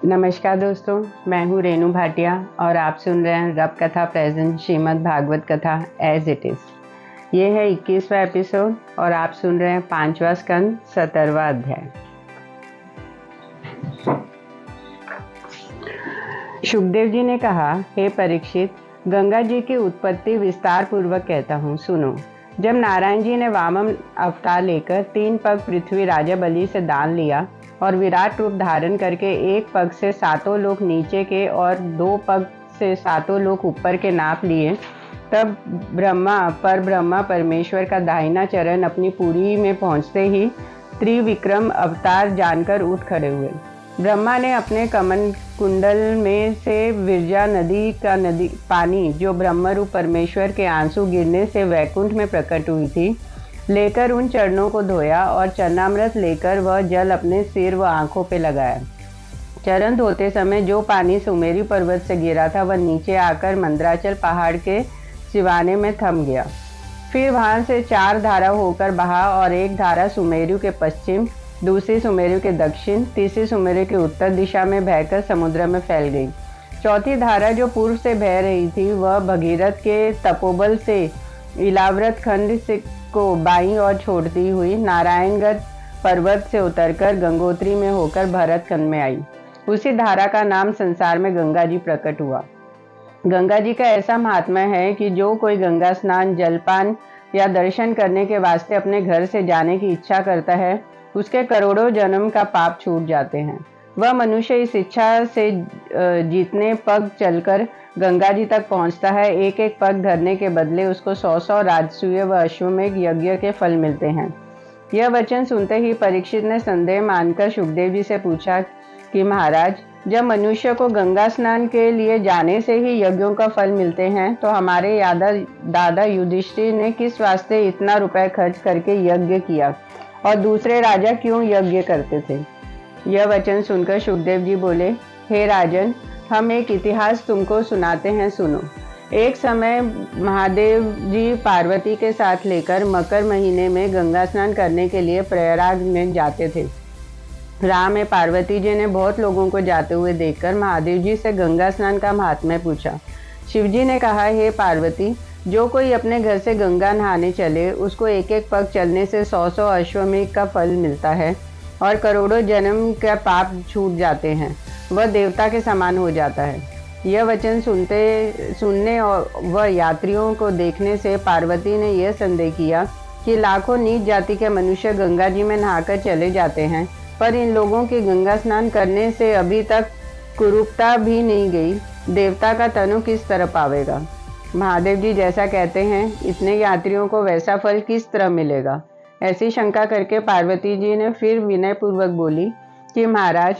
नमस्कार दोस्तों, मैं हूँ रेणु भाटिया और आप सुन रहे हैं रब कथा प्रेजेंट श्रीमद् भागवत कथा एज इट इज। ये है 21वां एपिसोड और आप सुन रहे हैं 5वां स्कंद 17वां अध्याय। शुकदेव जी ने कहा, हे परीक्षित, गंगा जी की उत्पत्ति विस्तार पूर्वक कहता हूँ, सुनो। जब नारायण जी ने वामन अवतार लेकर 3 पग पृथ्वी राजा बलि से दान लिया और विराट रूप धारण करके 1 पग से 7 लोक नीचे के और 2 पग से 7 लोक ऊपर के नाप लिए, तब ब्रह्मा परमेश्वर का दाहिना चरण अपनी पूरी में पहुंचते ही त्रिविक्रम अवतार जानकर उठ खड़े हुए। ब्रह्मा ने अपने कमल कुंडल में से विरजा नदी का पानी, जो ब्रह्मरूप परमेश्वर के आंसू गिरने से वैकुंठ में प्रकट हुई थी, लेकर उन चरणों को धोया और चरणामृत लेकर वह जल अपने सिर व आंखों पे लगाया। चरण धोते समय जो पानी सुमेरु पर्वत से गिरा था वह नीचे आकर मंदराचल पहाड़ के सिवाने में थम गया। फिर वहां से 4 धारा होकर बहा और एक धारा सुमेरु के पश्चिम, दूसरी सुमेरु के दक्षिण, तीसरी सुमेरु के उत्तर दिशा में बहकर समुद्र में फैल गई। चौथी धारा जो पूर्व से बह रही थी वह भगीरथ के तपोबल से इलाव्रत खंड से को बाईं ओर छोड़ती हुई नारायणगढ़ पर्वत से उतरकर गंगोत्री में होकर भरतखंड में आई। उसी धारा का नाम संसार में गंगा जी प्रकट हुआ। गंगा जी का ऐसा महात्म्य है कि जो कोई गंगा स्नान, जलपान या दर्शन करने के वास्ते अपने घर से जाने की इच्छा करता है, उसके करोड़ों जन्म का पाप छूट जाते हैं। वह मनुष्य इस इच्छा से जितने पग चलकर गंगा जी तक पहुंचता है, एक एक पग धरने के बदले उसको 100 राजसूय व अश्वमेघ यज्ञ के फल मिलते हैं। यह वचन सुनते ही परीक्षित ने संदेह मानकर शुकदेव जी से पूछा कि महाराज, जब मनुष्य को गंगा स्नान के लिए जाने से ही यज्ञों का फल मिलते हैं, तो हमारे दादा युधिष्ठिर ने किस वास्ते इतना रुपए खर्च करके यज्ञ किया और दूसरे राजा क्यों यज्ञ करते थे? यह वचन सुनकर शुकदेव जी बोले, हे राजन, हम एक इतिहास तुमको सुनाते हैं, सुनो। एक समय महादेव जी पार्वती के साथ लेकर मकर महीने में गंगा स्नान करने के लिए प्रयागराज में जाते थे। राह में पार्वती जी ने बहुत लोगों को जाते हुए देखकर महादेव जी से गंगा स्नान का महात्म्य पूछा। शिव जी ने कहा, हे पार्वती, जो कोई अपने घर से गंगा नहाने चले, उसको एक एक पग चलने से 100 अश्वमेघ का फल मिलता है और करोड़ों जन्म का पाप छूट जाते हैं। वह देवता के समान हो जाता है। यह वचन सुनने और वह यात्रियों को देखने से पार्वती ने यह संदेह किया कि लाखों नीच जाति के मनुष्य गंगा जी में नहाकर चले जाते हैं, पर इन लोगों के गंगा स्नान करने से अभी तक कुरूपता भी नहीं गई। देवता का तनु किस तरह पावेगा? महादेव जी जैसा कहते हैं, इतने यात्रियों को वैसा फल किस तरह मिलेगा? ऐसी शंका करके पार्वती जी ने फिर विनय पूर्वक बोली कि महाराज,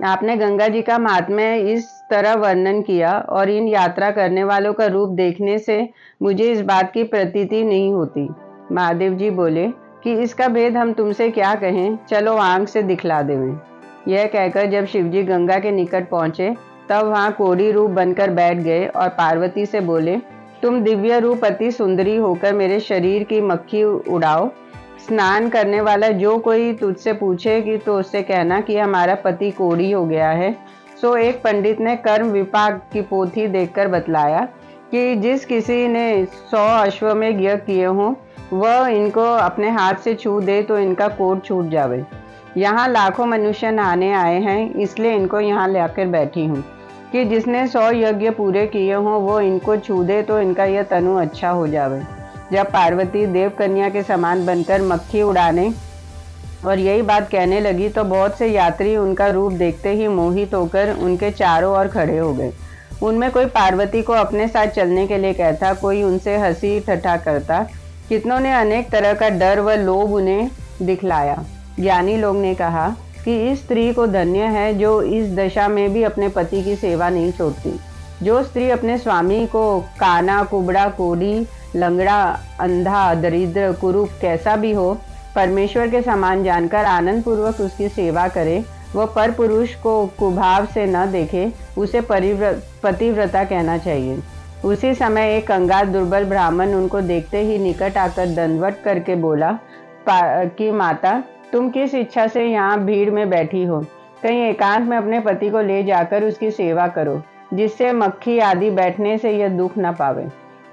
आपने गंगा जी का महात्म्य इस तरह वर्णन किया और इन यात्रा करने वालों का रूप देखने से मुझे इस बात की प्रतीति नहीं होती। महादेव जी बोले कि इसका भेद हम तुमसे क्या कहें, चलो आंख से दिखला देवें। यह कहकर जब शिवजी गंगा के निकट पहुंचे, तब वहां कोढ़ी रूप बनकर बैठ गए और पार्वती से बोले, तुम दिव्य रूप अति सुंदरी होकर मेरे शरीर की मक्खी उड़ाओ। स्नान करने वाला जो कोई तुझसे पूछे कि तो उससे कहना कि हमारा पति कोढ़ी हो गया है। सो एक पंडित ने कर्म विपाक की पोथी देखकर बतलाया कि जिस किसी ने 100 अश्वमेघ यज्ञ किए हों, वह इनको अपने हाथ से छू दे तो इनका कोढ़ छूट जावे। यहाँ लाखों मनुष्य नहाने आए हैं, इसलिए इनको यहाँ लाकर बैठी हूँ कि जिसने 100 यज्ञ पूरे किए हों वो इनको छू दे तो इनका यह तनु अच्छा हो जावे। जब पार्वती देव कन्या के समान बनकर मक्खी उड़ाने और यही बात कहने लगी, तो बहुत से यात्री उनका रूप देखते ही मोहित होकर उनके चारों ओर खड़े हो गए। उनमें कोई पार्वती को अपने साथ चलने के लिए कहता, कोई उनसे हंसी ठट्ठा करता। कितनों ने अनेक तरह का डर व लोभ उन्हें दिखलाया। ज्ञानी लोग ने कहा कि इस स्त्री को धन्य है जो इस दशा में भी अपने पति की सेवा नहीं छोड़ती। जो स्त्री अपने स्वामी को काना, कुबड़ा, कोढ़ी, लंगड़ा, अंधा, दरिद्र, कुरूप कैसा भी हो, परमेश्वर के समान जानकर आनंद पूर्वक उसकी सेवा करे, वह पर पुरुष को कुभाव से न देखे, उसे पतिव्रता कहना चाहिए। उसी समय एक कंगाल दुर्बल ब्राह्मण उनको देखते ही निकट आकर दंडवत करके बोला कि माता, तुम किस इच्छा से यहाँ भीड़ में बैठी हो? कहीं एकांत में अपने पति को ले जाकर उसकी सेवा करो, जिससे मक्खी आदि बैठने से यह दुख न पावे।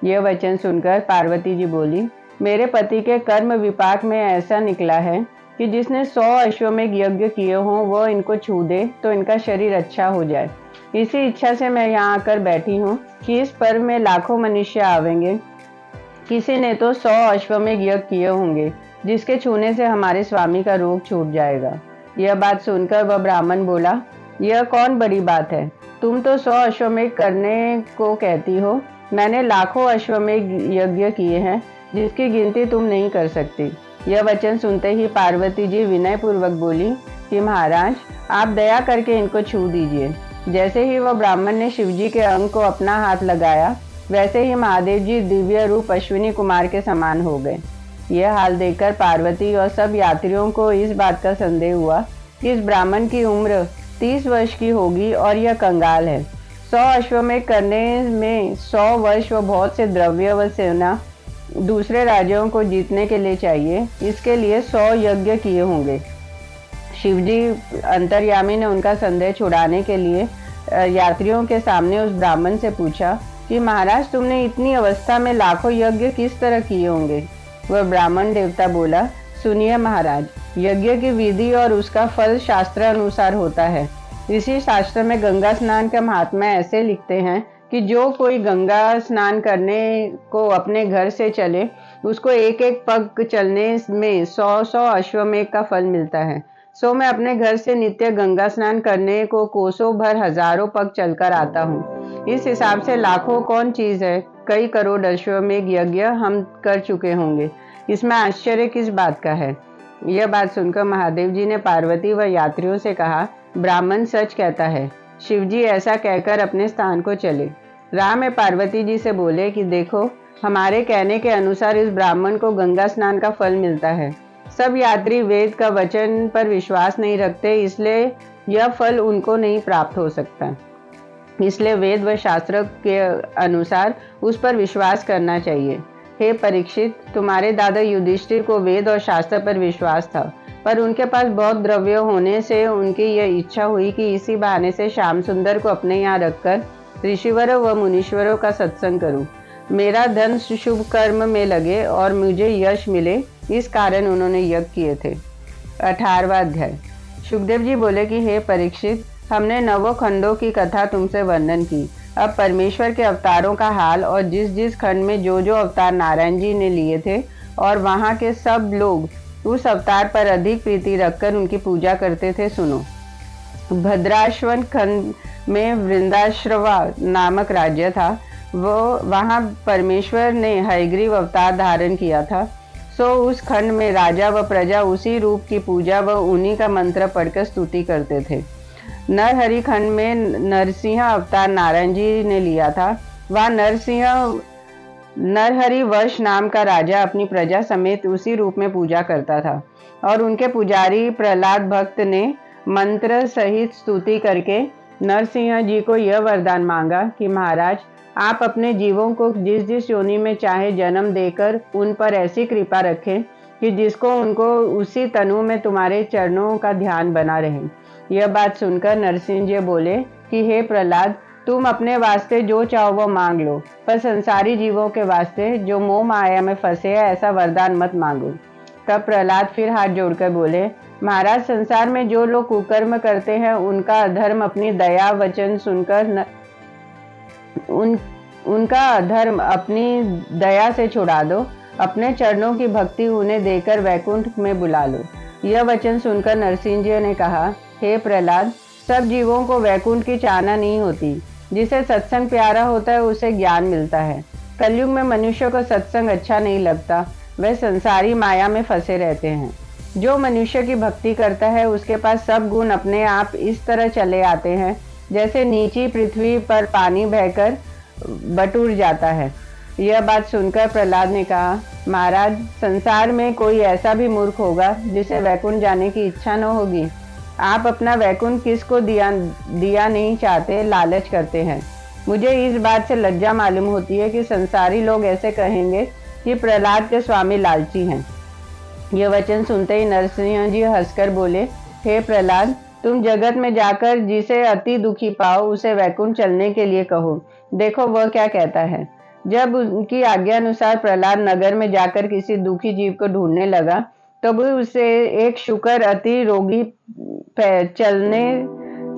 यह वचन सुनकर पार्वती जी बोली, मेरे पति के कर्म विपाक में ऐसा निकला है कि जिसने 100 अश्वमेघ यज्ञ किए हों वह इनको छू दे तो इनका शरीर अच्छा हो जाए। इसी इच्छा से मैं यहाँ आकर बैठी हूँ कि इस पर्व में लाखों मनुष्य आवेंगे। किसी ने तो 100 अश्वमेघ यज्ञ किए होंगे, जिसके छूने से हमारे स्वामी का रोग छूट जाएगा। यह बात सुनकर वह ब्राह्मण बोला, यह कौन बड़ी बात है? तुम तो 100 अश्वमेघ करने को कहती हो, मैंने लाखों अश्वमेघ यज्ञ किए हैं, जिसकी गिनती तुम नहीं कर सकती। यह वचन सुनते ही पार्वती जी विनय पूर्वक बोली कि महाराज, आप दया करके इनको छू दीजिए। जैसे ही वह ब्राह्मण ने शिवजी के अंग को अपना हाथ लगाया, वैसे ही महादेव जी दिव्य रूप अश्विनी कुमार के समान हो गए। यह हाल देखकर पार्वती और सब यात्रियों को इस बात का संदेह हुआ कि इस ब्राह्मण की उम्र 30 वर्ष की होगी और यह कंगाल है। 100 अश्वमेघ करने में 100 वर्ष व बहुत से द्रव्य व सेना दूसरे राज्यों को जीतने के लिए चाहिए, इसके लिए 100 यज्ञ किए होंगे। शिवजी अंतर्यामी ने उनका संदेह छुड़ाने के लिए यात्रियों के सामने उस ब्राह्मण से पूछा कि महाराज, तुमने इतनी अवस्था में लाखों यज्ञ किस तरह किए होंगे? वह ब्राह्मण देवता बोला, सुनिए महाराज, यज्ञ की विधि और उसका फल शास्त्र अनुसार होता है। इसी शास्त्र में गंगा स्नान का महात्मा ऐसे लिखते हैं कि जो कोई गंगा स्नान करने को अपने घर से चले, उसको एक एक पग चलने में 100 अश्वमेघ का फल मिलता है। सो मैं अपने घर से नित्य गंगा स्नान करने को कोसों भर हजारों पग चलकर आता हूँ। इस हिसाब से लाखों कौन चीज है, कई करोड़ अश्वमेघ यज्ञ हम कर चुके होंगे। इसमें आश्चर्य किस बात का है? यह बात सुनकर महादेव जी ने पार्वती व यात्रियों से कहा, ब्राह्मण सच कहता है। शिवजी ऐसा कहकर अपने स्थान को चले। राम में पार्वती जी से बोले कि देखो, हमारे कहने के अनुसार इस ब्राह्मण को गंगा स्नान का फल मिलता है। सब यात्री वेद का वचन पर विश्वास नहीं रखते, इसलिए यह फल उनको नहीं प्राप्त हो सकता। इसलिए वेद व शास्त्र के अनुसार उस पर विश्वास करना चाहिए। हे परीक्षित, तुम्हारे दादा युधिष्ठिर को वेद और शास्त्र पर विश्वास था, पर उनके पास बहुत द्रव्य होने से उनकी यह इच्छा हुई कि इसी बहाने से श्याम सुंदर को अपने यहाँ रखकर ऋषिवरों व मुनीश्वरों का सत्संग करूं। मेरा धन शुभ कर्म में लगे और मुझे यश मिले, इस कारण उन्होंने यज्ञ किए थे। 18वां अध्याय। सुखदेव जी बोले कि हे परीक्षित, हमने 9 खंडों की कथा तुमसे वर्णन की। अब परमेश्वर के अवतारों का हाल और जिस जिस खंड में जो जो अवतार नारायण जी ने लिए थे और वहाँ के सब लोग उस अवतार पर अधिक प्रीति रखकर उनकी पूजा करते थे, सुनो। भद्राश्वन खंड में वृंदाश्रवा नामक राज्य था। वो वहाँ परमेश्वर ने हयग्रीव अवतार धारण किया था। सो उस खंड में राजा व प्रजा उसी रूप की पूजा व उन्हीं का मंत्र पढ़कर स्तुति करते थे। नरहरि खंड में नरसिंह अवतार नारायण जी ने लिया था। वहाँ नरहरि वर्ष नाम का राजा अपनी प्रजा समेत उसी रूप में पूजा करता था और उनके पुजारी प्रहलाद भक्त ने मंत्र सहित स्तुति करके नरसिंह जी को यह वरदान मांगा कि महाराज, आप अपने जीवों को जिस जिस योनि में चाहे जन्म देकर उन पर ऐसी कृपा रखें कि जिसको उनको उसी तनु में तुम्हारे चरणों का ध्यान बना रहे। यह बात सुनकर नरसिंह जी बोले कि हे प्रहलाद, तुम अपने वास्ते जो चाहो वो मांग लो, पर संसारी जीवों के वास्ते जो मोह माया में फंसे हैं ऐसा वरदान मत मांगो। तब प्रहलाद फिर हाथ जोड़कर बोले, महाराज, संसार में जो लोग कुकर्म करते हैं उनका अधर्म अपनी दया वचन सुनकर उनका अधर्म अपनी दया से छुड़ा दो। अपने चरणों की भक्ति उन्हें देकर वैकुंठ में बुला लो। यह वचन सुनकर नरसिंह जी ने कहा, हे प्रहलाद, सब जीवों को वैकुंठ की चाहना नहीं होती। जिसे सत्संग प्यारा होता है उसे ज्ञान मिलता है। कलयुग में मनुष्य को सत्संग अच्छा नहीं लगता, वह संसारी माया में फंसे रहते हैं। जो मनुष्य की भक्ति करता है उसके पास सब गुण अपने आप इस तरह चले आते हैं जैसे नीची पृथ्वी पर पानी बहकर बटुर जाता है। यह बात सुनकर प्रहलाद ने कहा, महाराज, संसार में कोई ऐसा भी मूर्ख होगा जिसे वैकुंठ जाने की इच्छा न होगी। आप अपना वैकुंठ किसको दिया नहीं चाहते, लालच करते हैं। मुझे इस बात से लज्जा मालूम होती है कि संसारी लोग ऐसे कहेंगे कि प्रहलाद के स्वामी लालची हैं। यह वचन सुनते ही नरसिंह जी हंसकर बोले, हे प्रहलाद, तुम जगत में जाकर जिसे अति दुखी पाओ उसे वैकुंठ चलने के लिए कहो, देखो वह क्या कहता है। जब उनकी आज्ञा अनुसार प्रहलाद नगर में जाकर किसी दुखी जीव को ढूंढने लगा, तब उसे एक शुकर अति रोगी चलने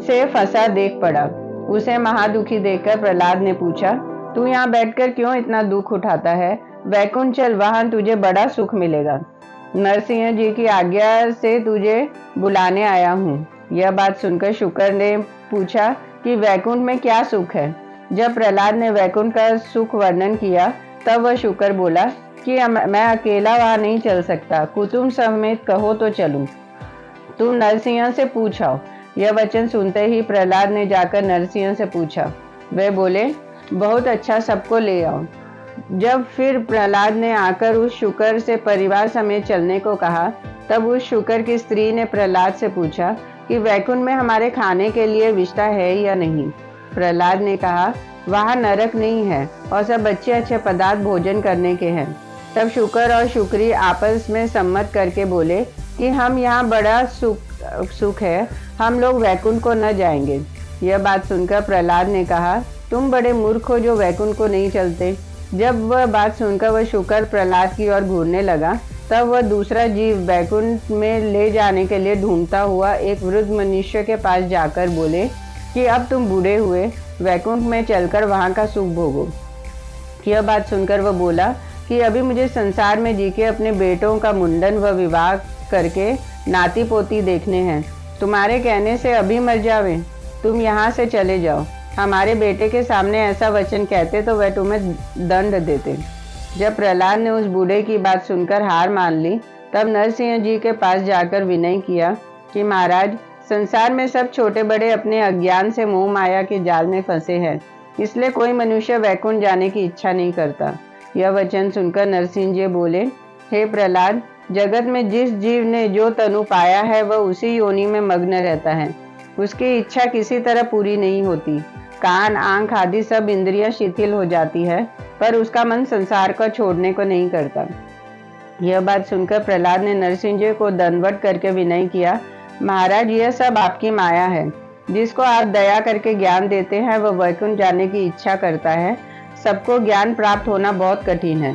से फंसा देख पड़ा। उसे महादुखी देखकर प्रहलाद ने पूछा, तू यहाँ बैठकर क्यों इतना दुख उठाता है? वैकुंठ चल, वहां तुझे बड़ा सुख मिलेगा। नरसिंह जी की आज्ञा से तुझे बुलाने आया हूँ। यह बात सुनकर शुकर ने पूछा कि वैकुंठ में क्या सुख है। जब प्रहलाद ने वैकुंठ का सुख वर्णन किया, तब वह शुकर बोला कि मैं अकेला वहां नहीं चल सकता, कुटुंब समेत कहो तो चलूं। तुम नरसिंह से पूछो। यह वचन सुनते ही प्रहलाद ने जाकर नरसिंह से पूछा। वे बोले, बहुत अच्छा, सबको ले आओ। जब फिर प्रहलाद ने आकर उस शुकर से परिवार समेत चलने को कहा, तब उस शुकर की स्त्री ने प्रहलाद से पूछा कि वैकुंठ में हमारे खाने के लिए विष्ठा है या नहीं। प्रहलाद ने कहा, वहां नरक नहीं है और सब अच्छे अच्छे पदार्थ भोजन करने के हैं। तब शुकर और शुक्री आपस में सम्मत करके बोले कि हम यहाँ बड़ा सुख है, हम लोग वैकुंठ को न जाएंगे। यह बात सुनकर प्रहलाद ने कहा, तुम बड़े मूर्ख हो जो वैकुंठ को नहीं चलते। जब वह बात सुनकर वह शुकर प्रहलाद की ओर घूरने लगा, तब वह दूसरा जीव वैकुंठ में ले जाने के लिए ढूंढता हुआ एक वृद्ध मनुष्य के पास जाकर बोले कि अब तुम बूढ़े हुए, वैकुंठ में चलकर वहां का सुख भोगो। यह बात सुनकर वह बोला कि अभी मुझे संसार में जी के अपने बेटों का मुंडन व विवाह करके नाती पोती देखने हैं। तुम्हारे कहने से अभी मर जावे, तुम यहाँ से चले जाओ। हमारे बेटे के सामने ऐसा वचन कहते तो वह तुम्हें दंड देते। जब प्रहलाद ने उस बूढ़े की बात सुनकर हार मान ली, तब नरसिंह जी के पास जाकर विनय किया कि महाराज, संसार में सब छोटे बड़े अपने अज्ञान से मोह माया के जाल में फंसे हैं, इसलिए कोई मनुष्य वैकुंठ जाने की इच्छा नहीं करता। यह वचन सुनकर नरसिंह जी बोले, हे प्रहलाद, जगत में जिस जीव ने जो तनु पाया है वह उसी योनि में मग्न रहता है। उसकी इच्छा किसी तरह पूरी नहीं होती। कान, आंख आदि सब इंद्रियां शिथिल हो जाती है, पर उसका मन संसार को छोड़ने को नहीं करता। यह बात सुनकर प्रहलाद ने नरसिंह जी को दंडवत करके विनय किया, महाराज, यह सब आपकी माया है। जिसको आप दया करके ज्ञान देते हैं वह वैकुंठ जाने की इच्छा करता है। सबको ज्ञान प्राप्त होना बहुत कठिन है।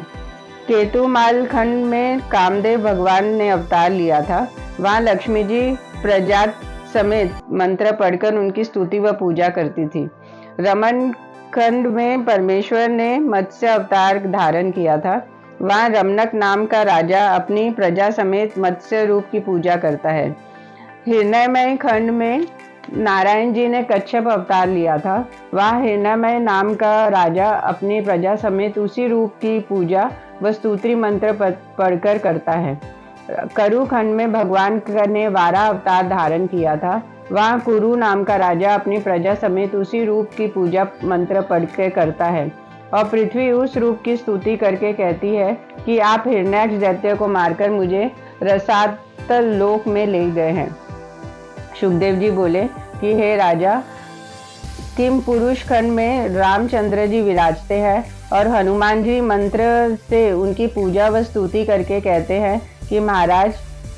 केतुमाल खंड में कामदेव भगवान ने अवतार लिया था। वहाँ लक्ष्मी जी प्रजात समेत मंत्र पढ़कर उनकी स्तुति व पूजा करती थी। रमन खंड में परमेश्वर ने मत्स्य अवतार धारण किया था। वहाँ रमनक नाम का राजा अपनी प्रजा समेत मत्स्य रूप की पूजा करता है। हिरण्यमय खंड में नारायण जी ने कच्छप अवतार लिया था। वहाँ हिरण्यमय नाम का राजा अपनी प्रजा समेत उसी रूप की पूजा व स्तुति मंत्र पढ़कर करता है। करु खंड में भगवान ने वारा अवतार धारण किया था। वहाँ कुरु नाम का राजा अपनी प्रजा समेत उसी रूप की पूजा मंत्र पढ़ के करता है और पृथ्वी उस रूप की स्तुति करके कहती है कि आप हिरण्याक्ष दैत्य को मारकर मुझे रसातल लोक में ले गए हैं। सुखदेव जी बोले कि हे राजा, किम पुरुष खंड में रामचंद्र जी विराजते हैं और हनुमान जी मंत्र से उनकी पूजा व स्तुति करके कहते हैं कि महाराज,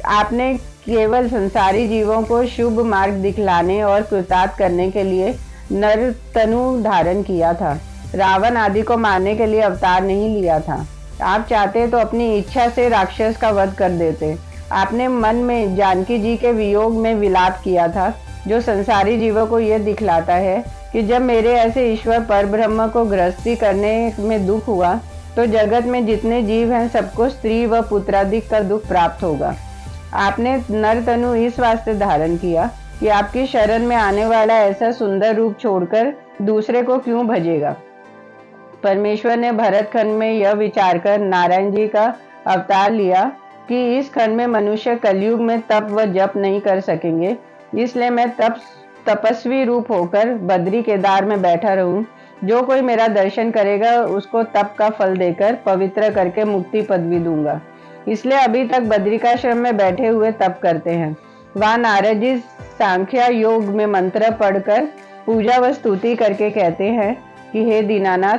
आपने केवल संसारी जीवों को शुभ मार्ग दिखलाने और कृतार्थ करने के लिए नर तनु धारण किया था। रावण आदि को मारने के लिए अवतार नहीं लिया था। आप चाहते तो अपनी इच्छा से राक्षस का वध कर देते। आपने मन में जानकी जी के वियोग में विलाप किया था, जो संसारी जीवों को यह दिखलाता है कि जब मेरे ऐसे ईश्वर परब्रह्म को गृहस्थी करने में दुख हुआ तो जगत में जितने जीव हैं सबको स्त्री व पुत्रादिक का दुख प्राप्त होगा। आपने नर तनु इस वास्ते धारण किया कि आपकी शरण में आने वाला ऐसा सुंदर रूप छोड़कर दूसरे को क्यों भजेगा। परमेश्वर ने भरत खंड में यह विचार कर नारायण जी का अवतार लिया कि इस खंड में मनुष्य कलयुग में तप व जप नहीं कर सकेंगे, इसलिए मैं तपस्वी रूप होकर बद्री केदार में बैठा रहूं। जो कोई मेरा दर्शन करेगा उसको तप का फल देकर पवित्र करके मुक्ति पदवी दूंगा। इसलिए अभी तक बद्रिकाश्रम में बैठे हुए तप करते हैं। वहाँ नारद जी सांख्या योग में मंत्र पढ़कर पूजा व स्तुति करके कहते हैं कि हे दीनानाथ,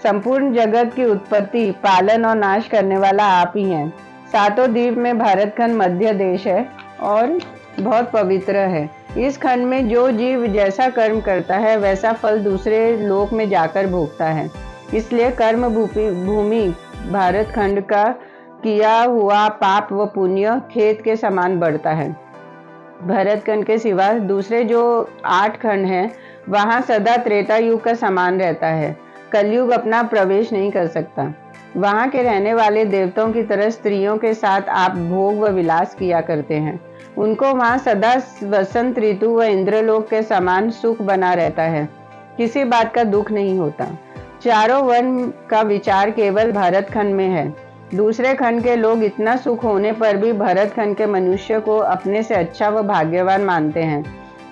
संपूर्ण जगत की उत्पत्ति, पालन और नाश करने वाला आप ही हैं। सातों द्वीप में भारतखंड मध्य देश है और बहुत पवित्र है। इस खंड में जो जीव जैसा कर्म करता है वैसा फल दूसरे लोक में जाकर भोगता है। इसलिए कर्म भूमि भारतखंड का किया हुआ पाप व पुण्य खेत के समान बढ़ता है। भरतखंड के सिवा दूसरे जो 8 खंड हैं वहाँ सदा त्रेता युग का समान रहता है। कलयुग अपना प्रवेश नहीं कर सकता। वहाँ के रहने वाले देवताओं की तरह स्त्रियों के साथ आप भोग व विलास किया करते हैं। उनको वहाँ सदा वसंत ऋतु व इंद्रलोक के समान सुख बना रहता है। किसी बात का दुख नहीं होता। चारों वर्ण का विचार केवल भरतखंड में है। दूसरे खंड के लोग इतना सुख होने पर भी भरतखंड के मनुष्य को अपने से अच्छा व भाग्यवान मानते हैं।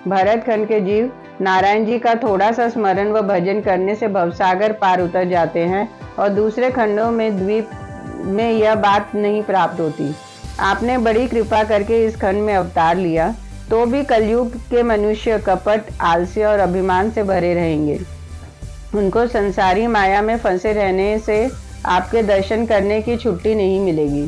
भरतखंड के जीव नारायण जी का थोड़ा सा स्मरण व भजन करने से भवसागर पार उतर जाते हैं और दूसरे खंडों में द्वीप में यह बात नहीं प्राप्त होती। आपने बड़ी कृपा करके इस खंड में अवतार लिया, तो भी कलयुग के मनुष्य कपट, आलस्य और अभिमान से भरे रहेंगे। उनको संसारी माया में फंसे रहने से आपके दर्शन करने की छुट्टी नहीं मिलेगी।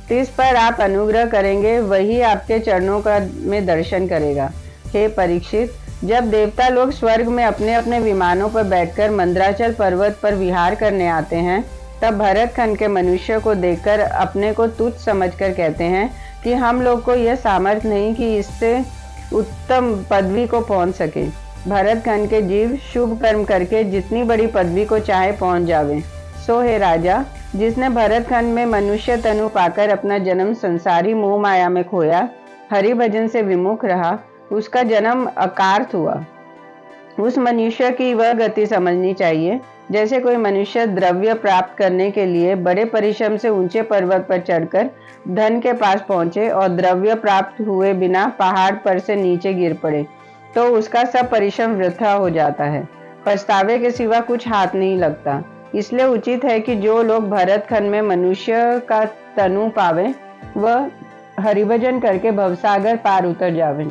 जिस पर आप अनुग्रह करेंगे वही आपके चरणों का में दर्शन करेगा। हे परीक्षित, जब देवता लोग स्वर्ग में अपने अपने विमानों पर बैठकर मंदराचल पर्वत पर विहार करने आते हैं, तब भरतखंड के मनुष्य को देखकर अपने को तुच्छ समझकर कहते हैं कि हम लोग को यह सामर्थ्य नहीं कि इससे उत्तम पदवी को पहुंच सके। भरतखंड के जीव शुभ कर्म करके जितनी बड़ी पदवी को चाहे पहुंच जावे। सो हे राजा, जिसने भरतखंड में मनुष्य तनु पाकर अपना जन्म संसारी मोह माया में खोया, हरि भजन से विमुख रहा, उसका जन्म अकार्थ हुआ। उस मनुष्य की वह गति समझनी चाहिए जैसे कोई मनुष्य द्रव्य प्राप्त करने के लिए बड़े परिश्रम से ऊंचे पर्वत पर चढ़कर धन के पास पहुंचे और द्रव्य प्राप्त हुए बिना पहाड़ पर से नीचे गिर पड़े, तो उसका सब परिश्रम वृथा हो जाता है। पछतावे के सिवा कुछ हाथ नहीं लगता। इसलिए उचित है कि जो लोग भरतखंड में मनुष्य का तनु पावे वह हरिभजन करके भवसागर पार उतर जावे।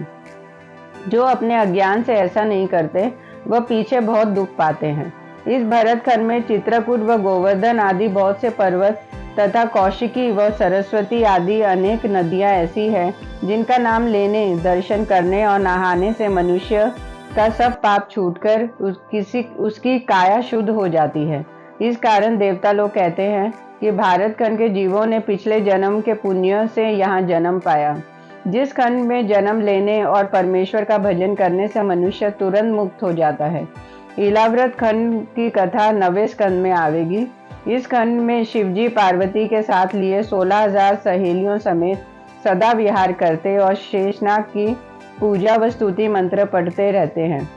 जो अपने अज्ञान से ऐसा नहीं करते वह पीछे बहुत दुख पाते हैं। इस भरतखंड में चित्रकूट व गोवर्धन आदि बहुत से पर्वत तथा कौशिकी व सरस्वती आदि अनेक नदियां ऐसी हैं जिनका नाम लेने, दर्शन करने और नहाने से मनुष्य का सब पाप छूटकर उसकी काया शुद्ध हो जाती है। इस कारण देवता लोग कहते हैं कि भारतखंड के जीवों ने पिछले जन्म के पुण्य से यहाँ जन्म पाया। जिस खंड में जन्म लेने और परमेश्वर का भजन करने से मनुष्य तुरंत मुक्त हो जाता है। इलाव्रत खंड की कथा 9वें स्कंद में आवेगी। इस खंड में शिवजी पार्वती के साथ लिए 16,000 सहेलियों समेत सदा विहार करते और शेषनाग की पूजा व स्तुति मंत्र पढ़ते रहते हैं।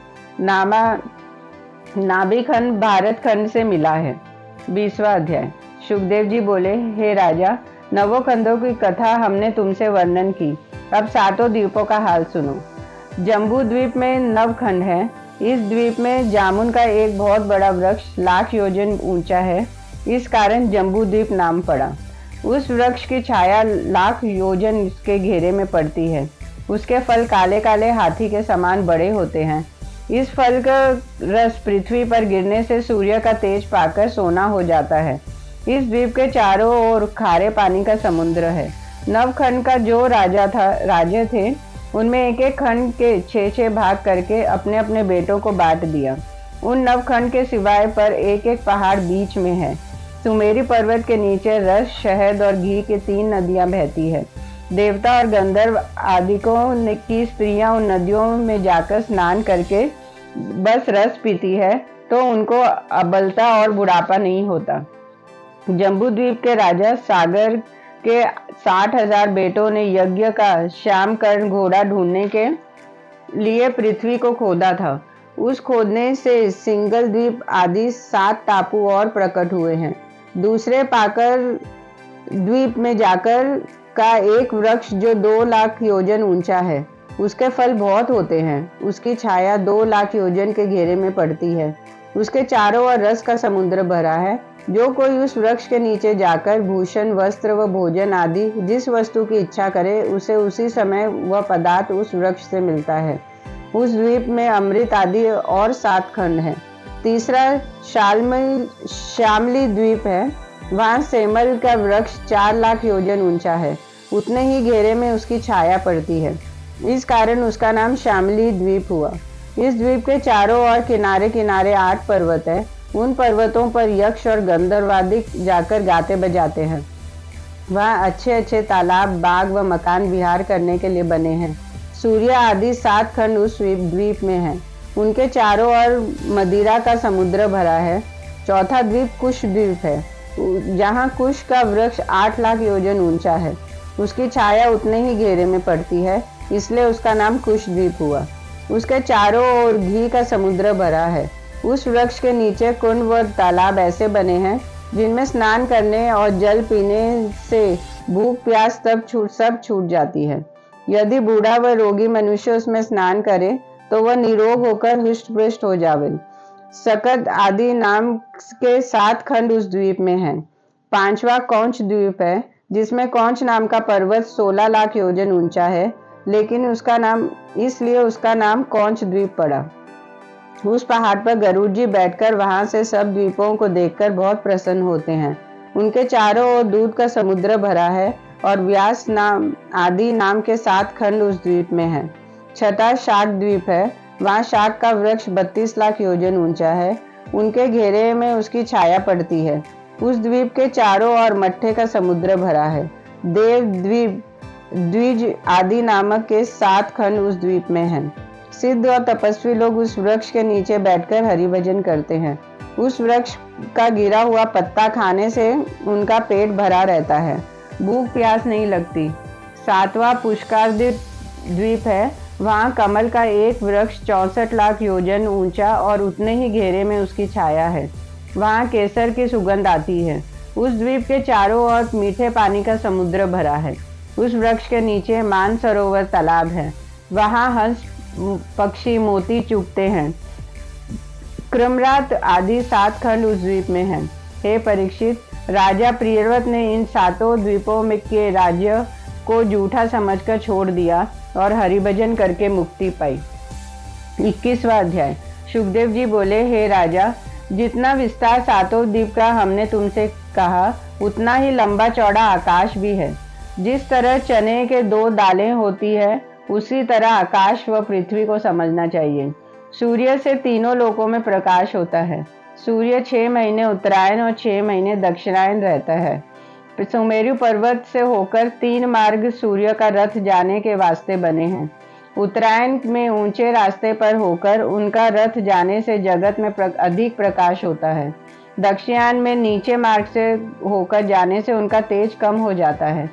नाभि खंड भारत खंड से मिला है। 20वां अध्याय। सुखदेव जी बोले, हे राजा, 9 खंडों की कथा हमने तुमसे वर्णन की। अब 7 द्वीपों का हाल सुनो। जम्बू द्वीप में 9 खंड है। इस द्वीप में जामुन का एक बहुत बड़ा वृक्ष 1,00,000 योजन ऊंचा है। इस कारण जम्बू द्वीप नाम पड़ा। उस वृक्ष की छाया 1,00,000 योजन के घेरे में पड़ती है। उसके फल काले काले हाथी के समान बड़े होते हैं। इस फल का रस पृथ्वी पर गिरने से सूर्य का तेज पाकर सोना हो जाता है। इस द्वीप के चारों ओर खारे पानी का समुद्र है। 9 खंड का जो राजा थे, उनमें एक एक खंड के 6-6 भाग करके अपने अपने बेटों को बांट दिया। उन 9 खंड के सिवाय पर एक एक पहाड़ बीच में है। सुमेरी पर्वत के नीचे रस, शहद और घी की 3 नदियां बहती है। देवता और गंधर्व आदिकों की स्त्रियां उन नदियों में जाकर स्नान करके बस रस पीती है तो उनको अबलता और बुढ़ापा नहीं होता। जम्बू द्वीप के राजा सागर के 60,000 बेटों ने यज्ञ का श्याम कर्ण घोड़ा ढूंढने के लिए पृथ्वी को खोदा था। उस खोदने से सिंगल द्वीप आदि 7 टापू और प्रकट हुए हैं। दूसरे पाकर द्वीप में जाकर का एक वृक्ष जो 2,00,000 योजन ऊंचा है, उसके फल बहुत होते हैं। उसकी छाया 2,00,000 योजन के घेरे में पड़ती है। उसके चारों ओर रस का समुद्र भरा है। जो कोई उस वृक्ष के नीचे जाकर भूषण, वस्त्र व भोजन आदि जिस वस्तु की इच्छा करे, उसे उसी समय वह पदार्थ उस वृक्ष से मिलता है। उस द्वीप में अमृत आदि और 7 खंड हैं। तीसरा शामली द्वीप है। वहाँ सेमल का वृक्ष 4 लाख योजन ऊंचा है, उतने ही घेरे में उसकी छाया पड़ती है। इस कारण उसका नाम शामली द्वीप हुआ। इस द्वीप के चारों ओर किनारे किनारे 8 पर्वत है। उन पर्वतों पर यक्ष और गंधर्वादिक जाकर गाते बजाते हैं। वहाँ अच्छे अच्छे तालाब, बाग व मकान विहार करने के लिए बने हैं। सूर्य आदि 7 खंड उस द्वीप में हैं। उनके चारों ओर मदिरा का समुद्र भरा है। चौथा द्वीप कुश द्वीप है, जहाँ कुश का वृक्ष 8 लाख योजन ऊंचा है। उसकी छाया उतने ही घेरे में पड़ती है, इसलिए उसका नाम कुश द्वीप हुआ। उसके चारों ओर घी का समुद्र भरा है। उस वृक्ष के नीचे कुंड व तालाब ऐसे बने हैं जिनमें स्नान करने और जल पीने से भूख प्यास सब छूट जाती है। यदि बूढ़ा व रोगी मनुष्य उसमें स्नान करे तो वह निरोग होकर हृष्ट पुष्ट हो जावे। सकद आदि नाम के 7 खंड उस द्वीप में हैं। 5वां कौंच द्वीप है, जिसमें कौंच नाम का पर्वत 16 लाख योजन ऊंचा है, लेकिन इसलिए उसका नाम कौंच द्वीप पड़ा। उस पहाड़ पर गरुड़ जी बैठकर वहां से सब द्वीपों को देखकर बहुत प्रसन्न होते हैं। उनके चारों ओर दूध का समुद्र भरा है और व्यास नाम आदि नाम के 7 खंड उस द्वीप में हैं। 6वां शाक द्वीप है। वहाँ शाक का वृक्ष 32 लाख योजन ऊंचा है। उनके घेरे में उसकी छाया पड़ती है। उस द्वीप के चारों ओर मट्ठे का समुद्र भरा है। देव द्वीप, द्विज आदि नामक के 7 खंड उस द्वीप में हैं। सिद्ध और तपस्वी लोग उस वृक्ष के नीचे बैठकर हरि भजन करते हैं। उस वृक्ष का गिरा हुआ पत्ता खाने से उनका पेट भरा रहता है, भूख प्यास नहीं लगती। 7वां पुष्कर द्वीप है। वहाँ कमल का एक वृक्ष 64 लाख योजन ऊंचा और उतने ही घेरे में उसकी छाया है। वहाँ केसर की सुगंध आती है। उस द्वीप के चारों ओर मीठे पानी का समुद्र भरा है। उस वृक्ष के नीचे मानसरोवर तालाब है। वहाँ हंस पक्षी मोती चुगते हैं। क्रमरात आदि 7 खंड उस द्वीप में हैं। हे परीक्षित, राजा प्रियव्रत ने इन 7 द्वीपों में के राज्य को झूठा समझकर छोड़ दिया और हरिभजन करके मुक्ति पाई। 21वां अध्याय। सुखदेव जी बोले, हे राजा, जितना विस्तार 7 द्वीप का हमने तुमसे कहा, उतना ही लंबा चौड़ा आकाश भी है। जिस तरह चने के 2 दालें होती है, उसी तरह आकाश व पृथ्वी को समझना चाहिए। सूर्य से तीनों लोकों में प्रकाश होता है। सूर्य 6 महीने उत्तरायण और 6 महीने दक्षिणायन रहता है। सुमेरु पर्वत से होकर 3 मार्ग सूर्य का रथ जाने के वास्ते बने हैं। उत्तरायण में ऊंचे रास्ते पर होकर उनका रथ जाने से जगत में अधिक प्रकाश होता है। दक्षिणायन में नीचे मार्ग से होकर जाने से उनका तेज कम हो जाता है।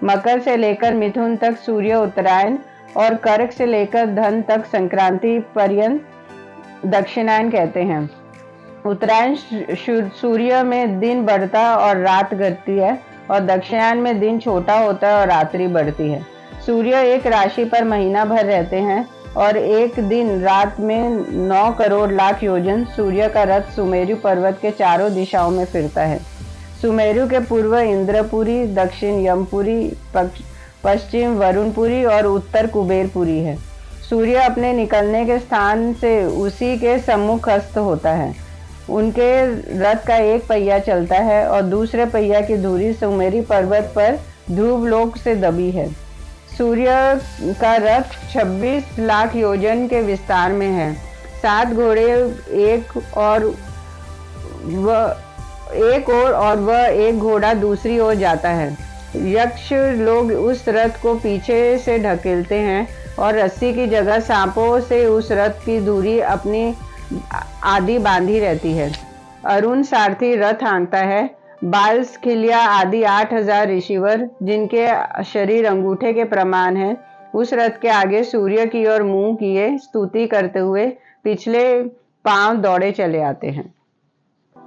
मकर से लेकर मिथुन तक सूर्य उत्तरायण और कर्क से लेकर धन तक संक्रांति पर्यंत दक्षिणायन कहते हैं। उत्तरायण सूर्य में दिन बढ़ता और रात घटती है और दक्षिणायन में दिन छोटा होता है और रात्रि बढ़ती है। सूर्य एक राशि पर महीना भर रहते हैं और एक दिन रात में 9 करोड़ लाख योजन सूर्य का रथ सुमेरु पर्वत के चारों दिशाओं में फिरता है। सुमेरु के पूर्व इंद्रपुरी, दक्षिण यमपुरी, पश्चिम वरुणपुरी और उत्तर कुबेरपुरी है। सूर्य अपने निकलने के स्थान से उसी के सम्मुख अस्त होता है। उनके रथ का एक पहिया चलता है और दूसरे पहिया की धुरी सुमेरु पर्वत पर ध्रुव लोक से दबी है। सूर्य का रथ 26 लाख योजन के विस्तार में है। 7 घोड़े एक और वह एक घोड़ा दूसरी ओर जाता है। यक्ष लोग उस रथ को पीछे से ढकेलते हैं और रस्सी की जगह सांपों से उस रथ की धुरी अपनी आदि बांधी रहती है। अरुण सारथी रथ हाँकता है। बाल, खिलिया आदि 8000 ऋषिवर, जिनके शरीर अंगूठे के प्रमाण है, उस रथ के आगे सूर्य की ओर मुंह किए स्तुति करते हुए पिछले पांव दौड़े चले आते हैं।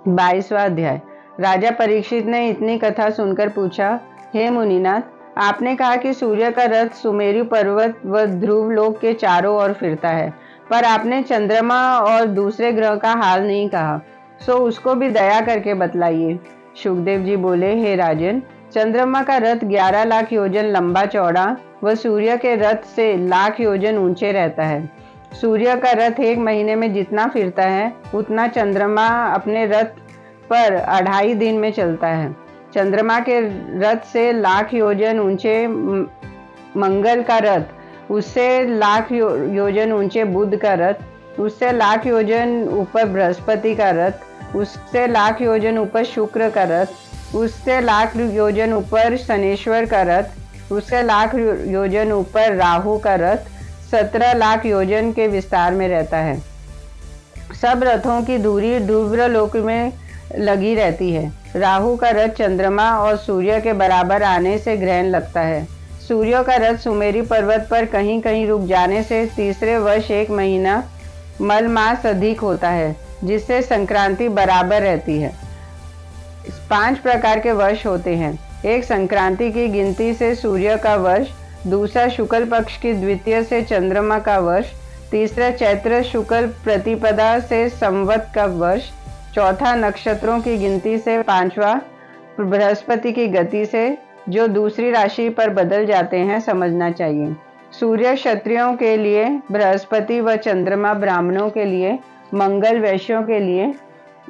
22वां अध्याय। राजा परीक्षित ने इतनी कथा सुनकर पूछा, हे मुनिनाथ, आपने कहा कि सूर्य का रथ सुमेरु पर्वत व ध्रुव लोक के चारों ओर फिरता है, पर आपने चंद्रमा और दूसरे ग्रह का हाल नहीं कहा, सो उसको भी दया करके बतलाइए। सुखदेव जी बोले, हे राजन, चंद्रमा का रथ 11 लाख योजन लंबा चौड़ा व सूर्य के रथ से लाख योजन ऊंचे रहता है। सूर्य का रथ 1 महीने में जितना फिरता है, उतना चंद्रमा अपने रथ ऊपर 2.5 दिन में चलता है। चंद्रमा के रथ से लाख योजन ऊंचे मंगल का रथ, उससे लाख योजन ऊंचे बुध का रथ, उससे लाख योजन ऊपर बृहस्पति का रथ, उससे लाख योजन ऊपर शुक्र का रथ, उससे लाख योजन ऊपर शनेश्वर का रथ, उससे लाख योजन ऊपर राहु का रथ 17 लाख योजन के विस्तार में रहता है। सब रथों की दूरी ध्रुव लोक में लगी रहती है। राहु का रथ चंद्रमा और सूर्य के बराबर आने से ग्रहण लगता है। सूर्य का रथ सुमेरी पर्वत पर कहीं कहीं रुक जाने से तीसरे वर्ष 1 महीना मल मास अधिक होता है, जिससे संक्रांति बराबर रहती है। 5 प्रकार के वर्ष होते हैं। एक संक्रांति की गिनती से सूर्य का वर्ष, दूसरा शुक्ल पक्ष की द्वितीय से चंद्रमा का वर्ष, तीसरा चैत्र शुक्ल प्रतिपदा से संवत का वर्ष, चौथा नक्षत्रों की गिनती से, पांचवा बृहस्पति की गति से, जो दूसरी राशि पर बदल जाते हैं, समझना चाहिए। सूर्य क्षत्रियों के लिए, बृहस्पति व चंद्रमा ब्राह्मणों के लिए, मंगल वैश्यों के लिए,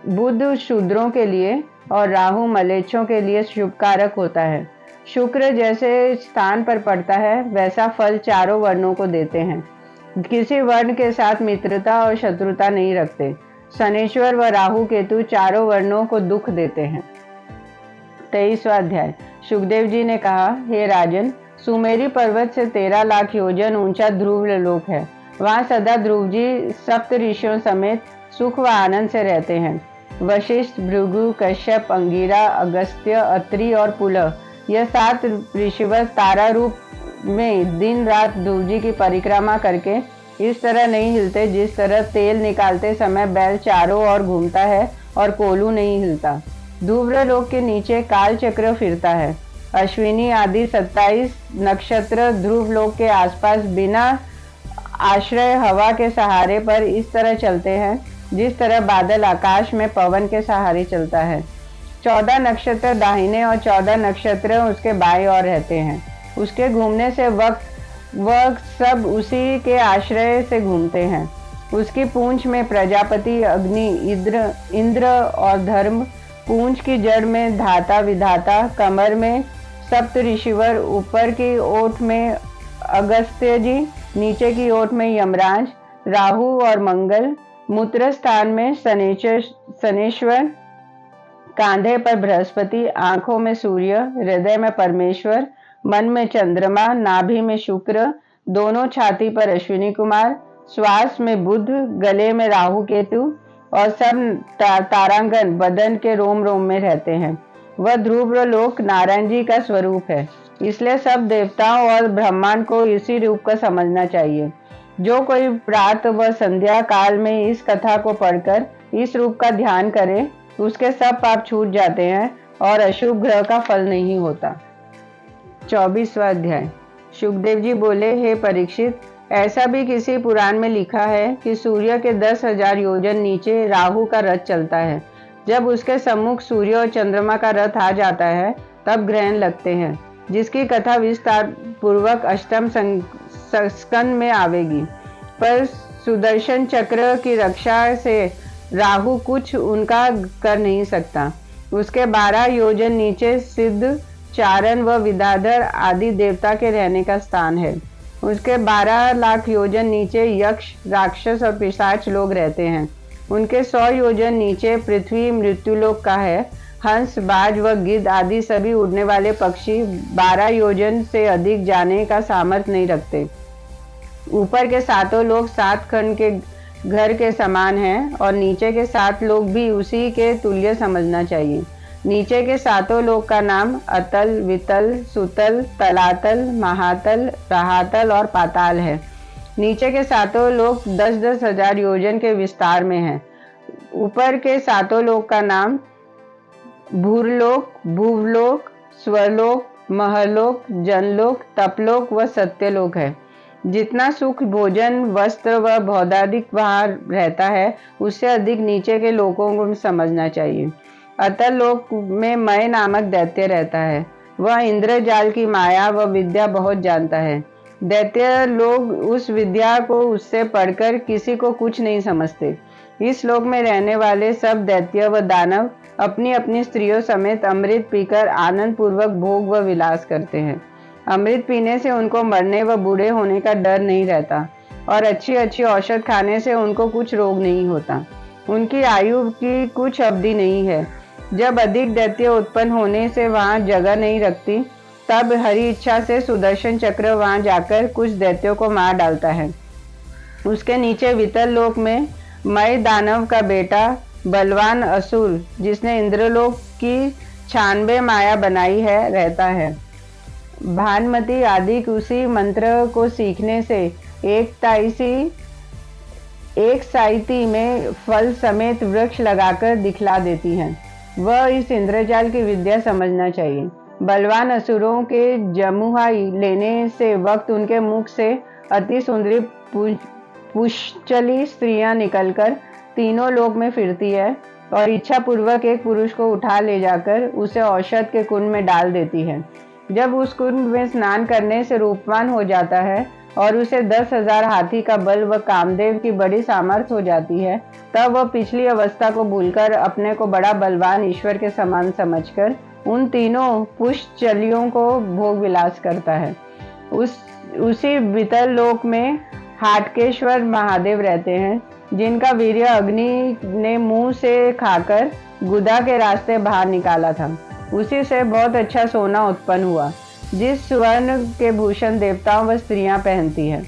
बुध शूद्रों के लिए और राहु मलेच्छों के लिए शुभकारक होता है। शुक्र जैसे स्थान पर पड़ता है वैसा फल चारों वर्णों को देते हैं। किसी वर्ण के साथ मित्रता और शत्रुता नहीं रखते। शनेश्वर व राहु केतु चारों वर्णों को दुख देते हैं। 23वां अध्याय। शुकदेव जी ने कहा, हे राजन, सुमेरी पर्वत से 13 लाख योजन ऊंचा ध्रुव लोक है। वहाँ सदा ध्रुव जी सप्त ऋषियों समेत सुख व आनंद से रहते हैं। वशिष्ठ, भृगु, कश्यप, अंगिरा, अगस्त्य, अत्रि और पुलह, यह 7 ऋषिवर तारा रूप में दिन रात ध्रुव जी की परिक्रमा करके इस तरह नहीं हिलते जिस तरह तेल निकालते समय बैल चारों ओर घूमता है और कोल्हू नहीं हिलता। ध्रुव लोक के नीचे काल चक्र फिरता है। अश्विनी आदि 27 नक्षत्र ध्रुव लोक के आसपास बिना आश्रय हवा के सहारे पर इस तरह चलते हैं जिस तरह बादल आकाश में पवन के सहारे चलता है। 14 नक्षत्र दाहिने और 14 नक्षत्र उसके बाएं ओर रहते हैं। उसके घूमने से वह सब उसी के आश्रय से घूमते हैं। उसकी पूंछ में प्रजापति, अग्नि, इंद्र और धर्म, पूंछ की जड़ में धाता विधाता, कमर में सप्त ऋषिवर, ऊपर की ओठ में अगस्त्य जी, नीचे की ओठ में यमराज, राहु और मंगल, मूत्र स्थान में शनेश्वर, कांधे पर बृहस्पति, आंखों में सूर्य, हृदय में परमेश्वर, मन में चंद्रमा, नाभि में शुक्र, दोनों छाती पर अश्विनी कुमार, श्वास में बुध, गले में राहु केतु और सब तारांगन बदन के रोम रोम में रहते हैं। वह ध्रुव लोक नारायण जी का स्वरूप है, इसलिए सब देवताओं और ब्रह्मांड को इसी रूप का समझना चाहिए। जो कोई प्रातः व संध्या काल में इस कथा को पढ़कर इस रूप का ध्यान करे, उसके सब पाप छूट जाते हैं और अशुभ ग्रह का फल नहीं होता। 24वां अध्याय। शुकदेव जी बोले, हे परीक्षित, ऐसा भी किसी पुराण में लिखा है कि सूर्य के 10,000 योजन नीचे राहु का रथ चलता है। जब उसके सम्मुख सूर्य और चंद्रमा का रथ आ जाता है तब ग्रहण लगते हैं, जिसकी कथा विस्तार पूर्वक 8वें स्कंद में आवेगी। पर सुदर्शन चक्र की रक्षा से राहु कुछ उनका कर नहीं सकता। उसके 12 योजन नीचे सिद्ध, चारण व विद्याधर आदि देवता के रहने का स्थान है। उसके 12 लाख योजन नीचे यक्ष, राक्षस और पिशाच लोग रहते हैं। उनके 100 योजन नीचे पृथ्वी मृत्युलोक का है। हंस, बाज व गिद्ध आदि सभी उड़ने वाले पक्षी 12 योजन से अधिक जाने का सामर्थ्य नहीं रखते। ऊपर के 7 लोग 7 खंड के घर के समान हैं और नीचे के 7 लोग भी उसी के तुल्य समझना चाहिए। नीचे के 7 लोक का नाम अतल, वितल, सुतल, तलातल, महातल, रहातल और पाताल है। नीचे के 7 लोक 10-10 हजार योजन के विस्तार में हैं। ऊपर के 7 लोक का नाम भूरलोक, भूवलोक, स्वरलोक, महलोक, जनलोक, तपलोक व सत्यलोक है। जितना सुख, भोजन, वस्त्र व भौदादिक वहाँ रहता है, उससे अधिक नीचे के लोकों को समझना चाहिए। अतल लोक में मय नामक दैत्य रहता है। वह इंद्रजाल की माया व विद्या बहुत जानता है। दैत्य लोग उस विद्या को उससे पढ़कर किसी को कुछ नहीं समझते। इस लोक में रहने वाले सब दैत्य व दानव अपनी अपनी स्त्रियों समेत अमृत पीकर आनंद पूर्वक भोग व विलास करते हैं। अमृत पीने से उनको मरने व बूढ़े होने का डर नहीं रहता और अच्छी अच्छी औषध खाने से उनको कुछ रोग नहीं होता। उनकी आयु की कुछ अवधि नहीं है। जब अधिक दैत्य उत्पन्न होने से वहां जगह नहीं रखती, तब हरि इच्छा से सुदर्शन चक्र वहां जाकर कुछ दैत्यों को मार डालता है। उसके नीचे वितल लोक में मय दानव का बेटा बलवान असुर, जिसने इंद्रलोक की 96 माया बनाई है, रहता है। भानुमति आदि उसी मंत्र को सीखने से एक साइती में फल समेत वृक्ष लगाकर दिखला देती हैं। वह इस इंद्रजाल की विद्या समझना चाहिए। बलवान असुरों के जमुहा लेने से वक्त उनके मुख से अति सुंदरी पुष्चली स्त्रियां निकलकर तीनों लोक में फिरती है और इच्छा पूर्वक एक पुरुष को उठा ले जाकर उसे औषध के कुंड में डाल देती है। जब उस कुंड में स्नान करने से रूपवान हो जाता है और उसे 10,000 हाथी का बल व कामदेव की बड़ी सामर्थ्य हो जाती है, तब वह पिछली अवस्था को भूलकर अपने को बड़ा बलवान ईश्वर के समान समझकर उन तीनों पुष्चलियों को भोग विलास करता है। उसी वितल लोक में हाटकेश्वर महादेव रहते हैं, जिनका वीर्य अग्नि ने मुंह से खाकर गुदा के रास्ते बाहर निकाला था। उसी से बहुत अच्छा सोना उत्पन्न हुआ, जिस स्वर्ण के भूषण देवताओं व स्त्रियां पहनती हैं।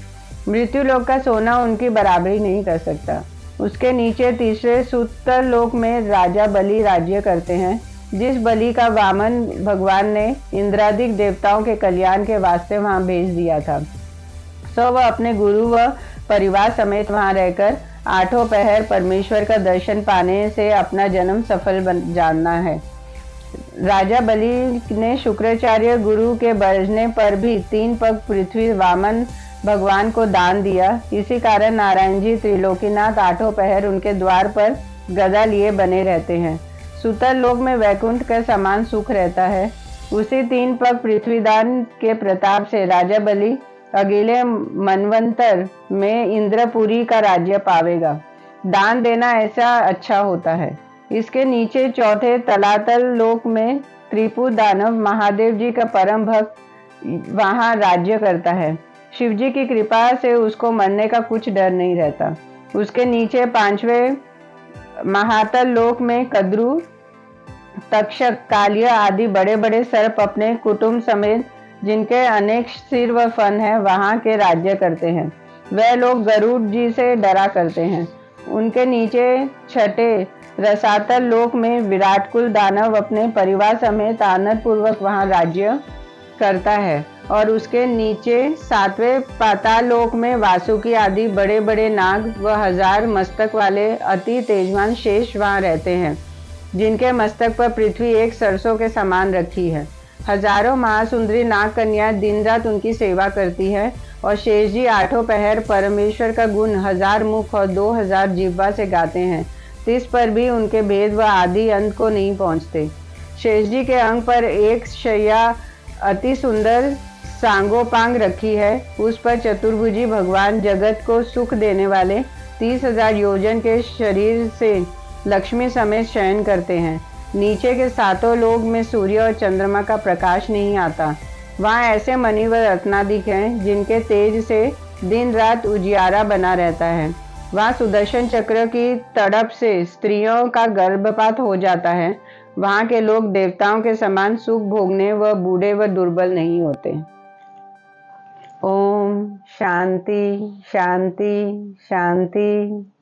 मृत्यु लोक का सोना उनकी बराबरी नहीं कर सकता। उसके नीचे तीसरे सुतल लोक में राजा बलि राज्य करते हैं, जिस बलि का वामन भगवान ने इंद्रादिक देवताओं के कल्याण के वास्ते वहां भेज दिया था। सो वह अपने गुरु व परिवार समेत वहां रहकर 8 पहर परमेश्वर का दर्शन पाने से अपना जन्म सफल जानना है। राजा बलि ने शुक्राचार्य गुरु के बरसने पर भी 3 पग पृथ्वी वामन भगवान को दान दिया। इसी कारण नारायण जी त्रिलोकीनाथ 8 पहर उनके द्वार पर गदा लिए बने रहते हैं। सुतल लोक में वैकुंठ का समान सुख रहता है। उसी 3 पग पृथ्वीदान के प्रताप से राजा बलि अगले मनवंतर में इंद्रपुरी का राज्य पावेगा। दान देना ऐसा अच्छा होता है। इसके नीचे चौथे तलातल लोक में त्रिपुर दानव महादेव जी का परम भक्त वहां राज्य करता है। शिव जी की कृपा से उसको मरने का कुछ डर नहीं रहता। उसके नीचे 5वें महातल लोक में कद्रु, तक्षक, कालिया आदि बड़े बड़े सर्प अपने कुटुंब समेत, जिनके अनेक सिर व फन है, वहां के राज्य करते हैं। वह लोग गरुड़ जी से डरा करते हैं। उनके नीचे 6ठे रसातल लोक में विराट कुल दानव अपने परिवार समेत आनंद पूर्वक वहां राज्य करता है और उसके नीचे 7वें पाताल लोक में वासुकी आदि बड़े बड़े नाग व 1000 मस्तक वाले अति तेजवान शेष वहां रहते हैं, जिनके मस्तक पर पृथ्वी एक सरसों के समान रखी है। हजारों महासुंदरी नाग कन्या दिन रात उनकी सेवा करती है और शेष जी 8 पहर परमेश्वर का गुण 1000 मुख और 2000 जिह्वा से गाते हैं। तिस पर भी उनके भेद व आदि अंत को नहीं पहुँचते। शेष जी के अंग पर एक शैया अति सुंदर सांगोपांग रखी है। उस पर चतुर्भुजी भगवान जगत को सुख देने वाले 30,000 योजन के शरीर से लक्ष्मी समेत शयन करते हैं। नीचे के 7 लोक में सूर्य और चंद्रमा का प्रकाश नहीं आता। वहाँ ऐसे मणि व रत्नादिक हैं, जिनके तेज से दिन रात उजियारा बना रहता है। वहाँ सुदर्शन चक्र की तड़प से स्त्रियों का गर्भपात हो जाता है। वहाँ के लोग देवताओं के समान सुख भोगने व बूढ़े व दुर्बल नहीं होते। ओम शांति शांति शांति।